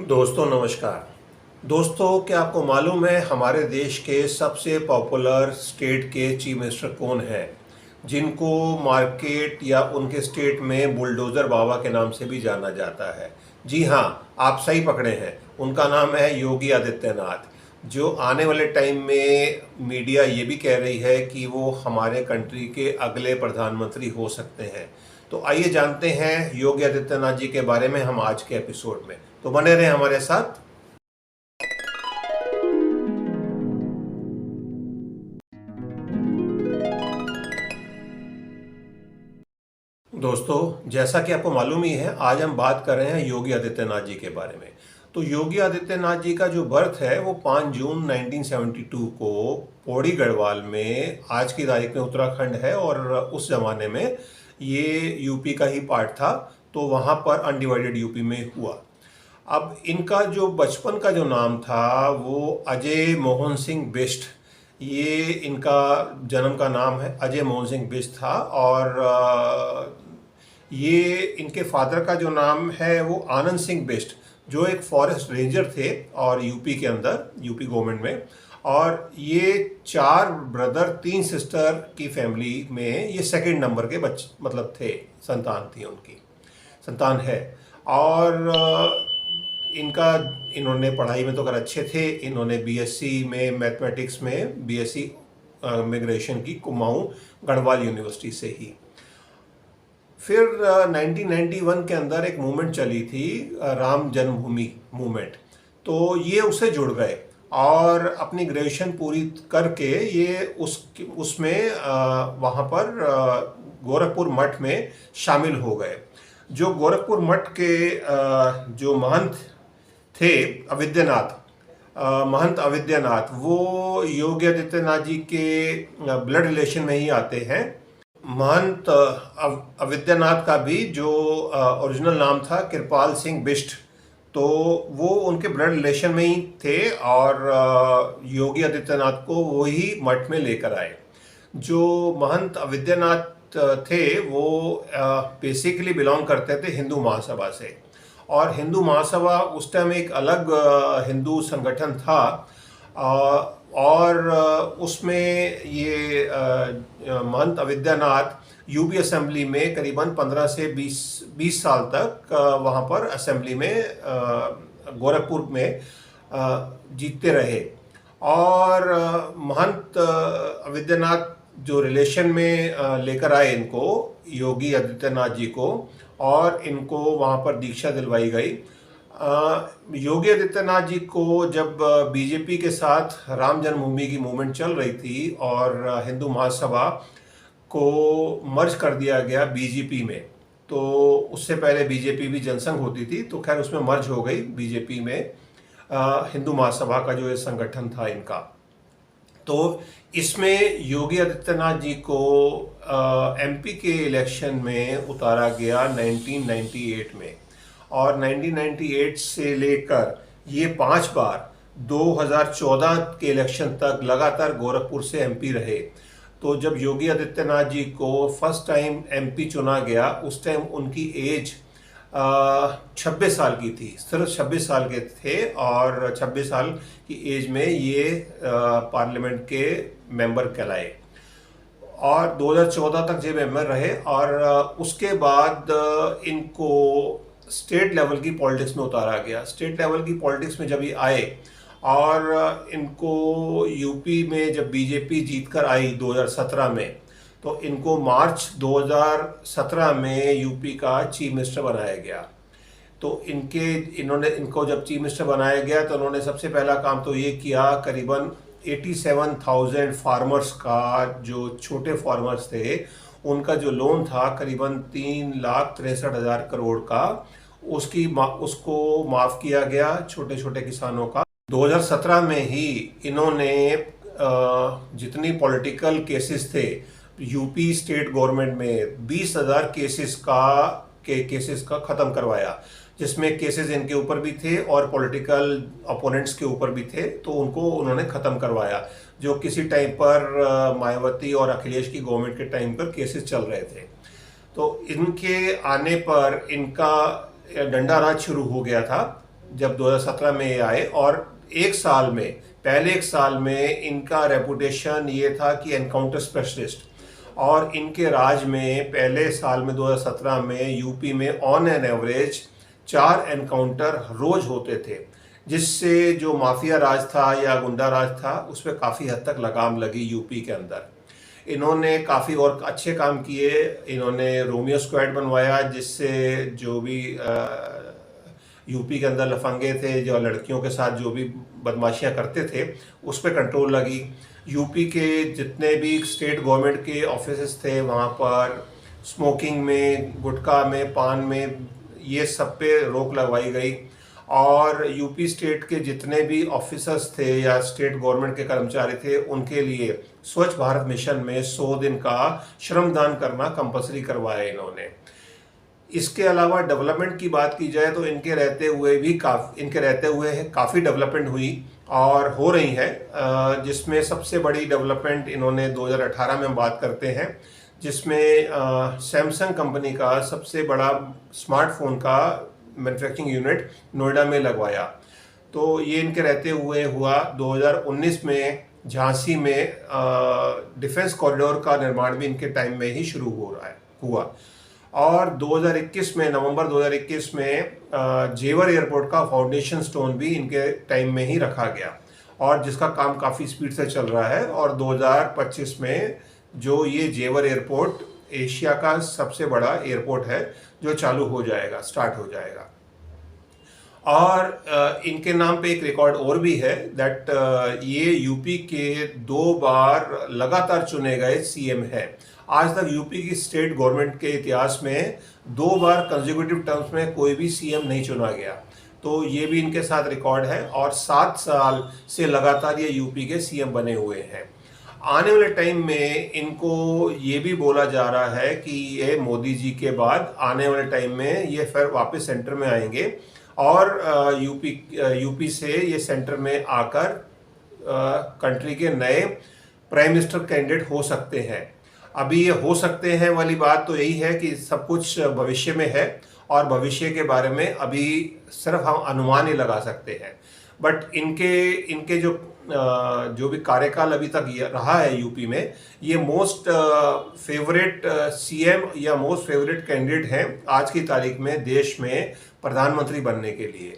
दोस्तों नमस्कार। दोस्तों, क्या आपको मालूम है हमारे देश के सबसे पॉपुलर स्टेट के चीफ मिनिस्टर कौन है, जिनको मार्केट या उनके स्टेट में बुलडोज़र बाबा के नाम से भी जाना जाता है? जी हाँ, आप सही पकड़े हैं। उनका नाम है योगी आदित्यनाथ, जो आने वाले टाइम में मीडिया ये भी कह रही है कि वो हमारे कंट्री के अगले प्रधानमंत्री हो सकते हैं। तो आइए जानते हैं योगी आदित्यनाथ जी के बारे में हम आज के एपिसोड में। तो बने रहें हमारे साथ। दोस्तों, जैसा कि आपको मालूम ही है, आज हम बात कर रहे हैं योगी आदित्यनाथ जी के बारे में। तो योगी आदित्यनाथ जी का जो बर्थ है वो 5 जून 1972 को पौड़ी गढ़वाल में, आज की तारीख में उत्तराखंड है, और उस ज़माने में ये यूपी का ही पार्ट था, तो वहाँ पर अनडिवाइडेड यूपी में हुआ। अब इनका जो बचपन का जो नाम था वो अजय मोहन सिंह बिष्ट, ये इनका जन्म का नाम है, अजय मोहन सिंह बिष्ट था। और ये इनके फादर का जो नाम है वो आनंद सिंह बिष्ट, जो एक फॉरेस्ट रेंजर थे और यूपी के अंदर, यूपी गवर्नमेंट में। और ये 4 ब्रदर 3 सिस्टर की फैमिली में ये सेकंड नंबर के मतलब थे, संतान थी उनकी, संतान है। और इनका इन्होंने पढ़ाई में तो अगर अच्छे थे, इन्होंने बीएससी में मैथमेटिक्स में बीएससी में ग्रेजुएशन की कुमाऊं गढ़वाल यूनिवर्सिटी से ही। फिर 1991 के अंदर एक मूवमेंट चली थी, राम जन्मभूमि मूवमेंट, तो ये उससे जुड़ गए और अपनी ग्रेजुएशन पूरी करके ये उसमें वहाँ पर गोरखपुर मठ में शामिल हो गए। जो गोरखपुर मठ के जो महंत थे अविद्यानाथ, महंत अविद्यानाथ, वो योगी आदित्यनाथ जी के ब्लड रिलेशन में ही आते हैं। महंत अविद्यानाथ का भी जो ओरिजिनल नाम था कृपाल सिंह बिष्ट, तो वो उनके ब्लड रिलेशन में ही थे और योगी आदित्यनाथ को वो ही मठ में लेकर आए। जो महंत अविद्यानाथ थे वो बेसिकली बिलोंग करते थे हिंदू महासभा से, और हिंदू महासभा उस टाइम एक अलग हिंदू संगठन था। और उसमें ये महंत अविद्यानाथ यूपी असेंबली में करीबन 15 से 20 साल तक वहाँ पर असेंबली में गोरखपुर में जीतते रहे। और महंत अविद्यानाथ जो रिलेशन में लेकर आए इनको, योगी आदित्यनाथ जी को, और इनको वहाँ पर दीक्षा दिलवाई गई। योगी आदित्यनाथ जी को जब बीजेपी के साथ राम जन्मभूमि की मूवमेंट चल रही थी और हिंदू महासभा को मर्ज कर दिया गया बीजेपी में, तो उससे पहले बीजेपी भी जनसंघ होती थी, तो खैर उसमें मर्ज हो गई बीजेपी में हिंदू महासभा का जो ये संगठन था इनका। तो इसमें योगी आदित्यनाथ जी को एमपी के इलेक्शन में उतारा गया 1998 में, और 1998 से लेकर ये 5 बार 2014 के इलेक्शन तक लगातार गोरखपुर से एमपी रहे। तो जब योगी आदित्यनाथ जी को फर्स्ट टाइम एमपी चुना गया, उस टाइम उनकी एज 26 साल की थी, सिर्फ 26 साल के थे, और 26 साल की एज में ये पार्लियामेंट के मेंबर कहलाए और 2014 तक ये मेंबर रहे। और उसके बाद इनको स्टेट लेवल की पॉलिटिक्स में उतारा गया। स्टेट लेवल की पॉलिटिक्स में जब ये आए और इनको यूपी में जब बीजेपी जीतकर आई 2017 में, तो इनको मार्च 2017 में यूपी का चीफ मिनिस्टर बनाया गया। तो इनको जब चीफ मिनिस्टर बनाया गया तो उन्होंने सबसे पहला काम तो ये किया, करीबन 87,000 फार्मर्स का, जो छोटे फार्मर्स थे, उनका जो लोन था करीबन 3,63,000 करोड़ का, उसको माफ़ किया गया छोटे छोटे किसानों का। 2017 में ही इन्होंने जितनी पॉलिटिकल केसेस थे यूपी स्टेट गवर्नमेंट में, 20,000 केसेस का ख़त्म करवाया, जिसमें केसेस इनके ऊपर भी थे और पॉलिटिकल अपोनेंट्स के ऊपर भी थे, तो उनको उन्होंने ख़त्म करवाया, जो किसी टाइम पर मायावती और अखिलेश की गवर्नमेंट के टाइम पर केसेस चल रहे थे। तो इनके आने पर इनका डंडा राज शुरू हो गया था जब 2017 में ये आए, और एक साल में, पहले एक साल में इनका रेपुटेशन ये था कि एनकाउंटर स्पेशलिस्ट, और इनके राज में पहले साल में 2017 में यूपी में ऑन एन एवरेज 4 एनकाउंटर रोज होते थे, जिससे जो माफिया राज था या गुंडा राज था उस पर काफ़ी हद तक लगाम लगी यूपी के अंदर। इन्होंने काफ़ी और अच्छे काम किए। इन्होंने रोमियो स्क्वाड बनवाया, जिससे जो भी यूपी के अंदर लफंगे थे, जो लड़कियों के साथ जो भी बदमाशियां करते थे, उस पर कंट्रोल लगी। यूपी के जितने भी स्टेट गवर्नमेंट के ऑफिसेस थे वहाँ पर स्मोकिंग में, गुटखा में, पान में, ये सब पे रोक लगवाई गई। और यूपी स्टेट के जितने भी ऑफिसर्स थे या स्टेट गवर्नमेंट के कर्मचारी थे, उनके लिए स्वच्छ भारत मिशन में 100 दिन का श्रमदान करना कंपलसरी करवाया इन्होंने। इसके अलावा डेवलपमेंट की बात की जाए तो इनके रहते हुए काफ़ी डेवलपमेंट हुई और हो रही है, जिसमें सबसे बड़ी डेवलपमेंट इन्होंने 2018 में हम बात करते हैं, जिसमें सैमसंग कंपनी का सबसे बड़ा स्मार्टफोन का मैन्युफैक्चरिंग यूनिट नोएडा में लगवाया। तो ये इनके रहते हुए हुआ। 2019 में झांसी में डिफेंस कॉरिडोर का निर्माण भी इनके टाइम में ही शुरू हुआ। और 2021 में, नवंबर 2021 में जेवर एयरपोर्ट का फाउंडेशन स्टोन भी इनके टाइम में ही रखा गया, और जिसका काम काफ़ी स्पीड से चल रहा है। और 2025 में जो ये जेवर एयरपोर्ट एशिया का सबसे बड़ा एयरपोर्ट है, जो चालू हो जाएगा, स्टार्ट हो जाएगा। और इनके नाम पे एक रिकॉर्ड और भी है, दैट ये यूपी के 2 बार लगातार चुने गए सीएम हैं। आज तक यूपी की स्टेट गवर्नमेंट के इतिहास में 2 बार कंसेक्यूटिव टर्म्स में कोई भी सीएम नहीं चुना गया, तो ये भी इनके साथ रिकॉर्ड है। और 7 साल से लगातार ये यूपी के सीएम बने हुए हैं। आने वाले टाइम में इनको ये भी बोला जा रहा है कि ये मोदी जी के बाद आने वाले टाइम में ये फिर वापस सेंटर में आएंगे, और यूपी से ये सेंटर में आकर कंट्री के नए प्राइम मिनिस्टर कैंडिडेट हो सकते हैं। अभी ये हो सकते हैं वाली बात तो यही है कि सब कुछ भविष्य में है, और भविष्य के बारे में अभी सिर्फ हम अनुमान ही लगा सकते हैं। बट इनके जो भी कार्यकाल अभी तक रहा है यूपी में, ये मोस्ट फेवरेट सीएम या मोस्ट फेवरेट कैंडिडेट हैं आज की तारीख में देश में प्रधानमंत्री बनने के लिए।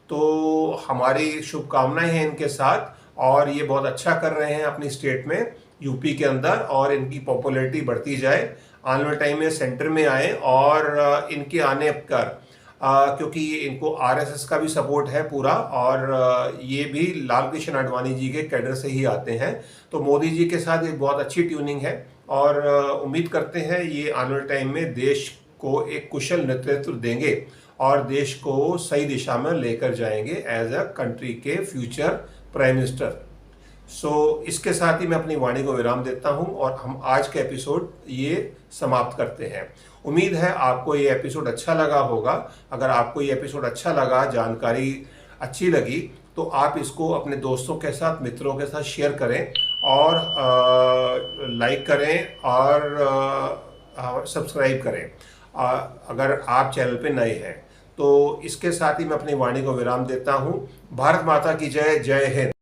तो हमारी शुभकामनाएं हैं इनके साथ, और ये बहुत अच्छा कर रहे हैं अपनी स्टेट में, यूपी के अंदर, और इनकी पॉपुलैरिटी बढ़ती जाए। आने वाले टाइम में सेंटर में आए, और इनके आने पर क्योंकि इनको आरएसएस का भी सपोर्ट है पूरा, और ये भी लाल कृष्ण आडवाणी जी के कैडर से ही आते हैं, तो मोदी जी के साथ एक बहुत अच्छी ट्यूनिंग है। और उम्मीद करते हैं ये आने वाले टाइम में देश को एक कुशल नेतृत्व देंगे और देश को सही दिशा में लेकर जाएंगे एज अ कंट्री के फ्यूचर प्राइम मिनिस्टर। सो इसके साथ ही मैं अपनी वाणी को विराम देता हूं, और हम आज का एपिसोड ये समाप्त करते हैं। उम्मीद है आपको ये एपिसोड अच्छा लगा होगा। अगर आपको ये एपिसोड अच्छा लगा, जानकारी अच्छी लगी, तो आप इसको अपने दोस्तों के साथ, मित्रों के साथ शेयर करें, और लाइक करें, और सब्सक्राइब करें अगर आप चैनल पे नए हैं। तो इसके साथ ही मैं अपनी वाणी को विराम देता हूँ। भारत माता की जय। जय हिंद।